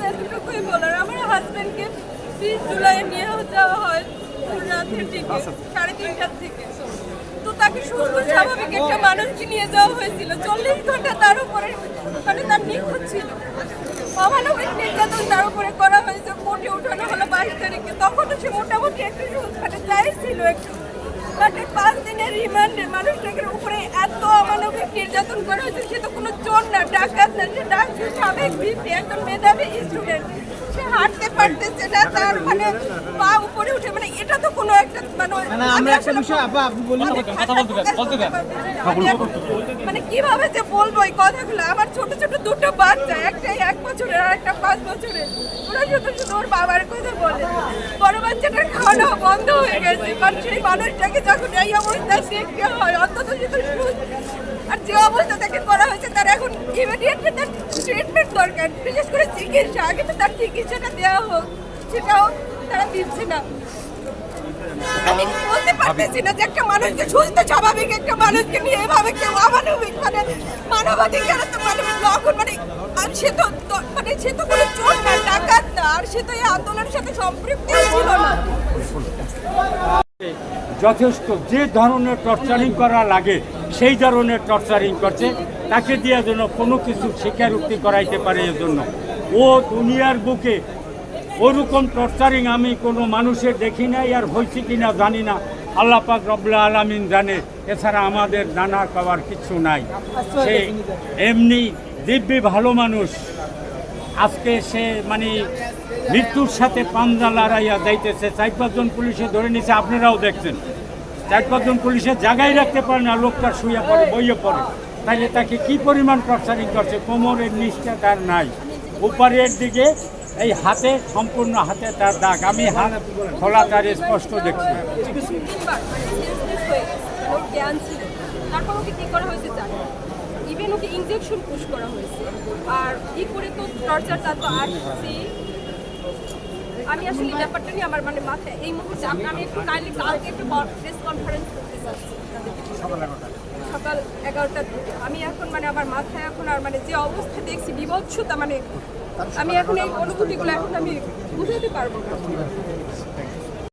এতটুকুই বলার। আমার হাজবেন্ডকে 20 জুলাই নিয়ে যাওয়া হয় রাতের দিকে 3:30টার থেকে। তো তাকে সুস্থ স্বাভাবিক একটা মানুষকে নিয়ে যাওয়া হয়েছিল, 40 ঘন্টা তার উপরে মানে তার নিখোঁজ ছিল। অমানবিক নির্যাতন তার উপরে করা হয়েছে। কোর্টে উঠানো হলো 22 তারিখে। তখনও সে মোটামুটি একটু মানে চাইছিল একটু, বাট 5 দিনের রিমান্ডে মানুষটাকে উপরে এত অমানবিক নির্যাতন করা হয়েছে। সে তো কোনো চোর না, ডাকাত না, সে ডাকছে সাবেক ভিপি, একজন মেধাবী স্টুডেন্ট। সে হাঁটতে পারতেছে না, তার মানে পা উপরে উঠে, মানে এটা তো কোনো একটা আমরা একটা বিষয় আপু বলি মানে কিভাবে যে বলবো এই কথাগুলো। আমার ছোট ছোট দুটো বাচ্চা, একটাই 1 বছরের আর একটা 5 বছরের। ওরা শুধু শুধু ওর বাবার কথা বলে। বড় বাচ্চাটার খাওয়ানো বন্ধ হয়ে গেছে, কারণ সেই মানুষটাকে যখন এই অবস্থায় দেখতে হয় অন্তত আর যে অবস্থা তাকে করা হয়েছে, তার এখন ইমিডিয়েটলি তার ট্রিটমেন্ট দরকার, বিশেষ করে চিকিৎসা। আগে তো তার চিকিৎসাটা দেওয়া হোক, সেটাও তারা দিচ্ছে না। আমি বলতে পারতেছি না যে একটা মানুষকে সুস্থ স্বাভাবিক একটা মানুষকে নিয়ে এভাবে কেউ অমানবিক মানে মানবাধিকার তো মানে লঙ্ঘন মানে। আর সে তো মানে সে তো কোনো চোর না, ডাকাত না, আর সে তো এই আন্দোলনের সাথে সম্পৃক্ত ছিল না। যথেষ্ট যে ধরনের টর্চারিং করা লাগে সেই ধরনের টর্চারিং করছে। তাকে দিয়ে যেন কোনো কিছু স্বীকারোক্তি করাইতে পারে, এজন্য ও দুনিয়ার বুকে ওরকম টর্চারিং আমি কোনো মানুষের দেখি নাই, আর হয়েছে কিনা জানি না। আল্লাহ পাক রব্বুল আলামিন জানে, এছাড়া আমাদের জানা পাওয়ার কিছু নাই। সে এমনি দিব্যি ভালো মানুষ। আজকে সে মানে মৃত্যুর সাথে পাঞ্জা লড়াইয়া যাইতেছে। 4-5 জন পুলিশে ধরে নিছে, আপনারাও দেখছেন। 4-5 জন পুলিশের জায়গায় রাখতে পারে না, লোকটা শুয়ে পড়ে, বইয়ে পড়ে। তাইলে তাকে কি পরিমাণ টর্চারিং করছে? কোমরের নিচটা তার নাই, উপরের দিকে এই হাতে, সম্পূর্ণ হাতে তার দাগ। আমি হাত খোলা, তার স্পষ্ট দেখছি। তারপর ওকে কি করা হয়েছে জানি, ইভেন ওকে ইনজেকশন পুশ করা হয়েছে। আর কি করে তো টর্চার, তার তো আসছি। আমি আসলে ব্যাপারটা নিয়ে আমার মানে মাথায় এই মুহূর্তে আমি একটু কাইন্ডলি কালকে একটু প্রেস কনফারেন্স করতে চাচ্ছি সকাল 11টার দিকে। আমি এখন মানে আমার মাথায় এখন আর মানে যে অবস্থা দেখছি, বিভৎসতা, মানে আমি এখন এই অনুভূতিগুলো এখন আমি বুঝাতে পারবো না।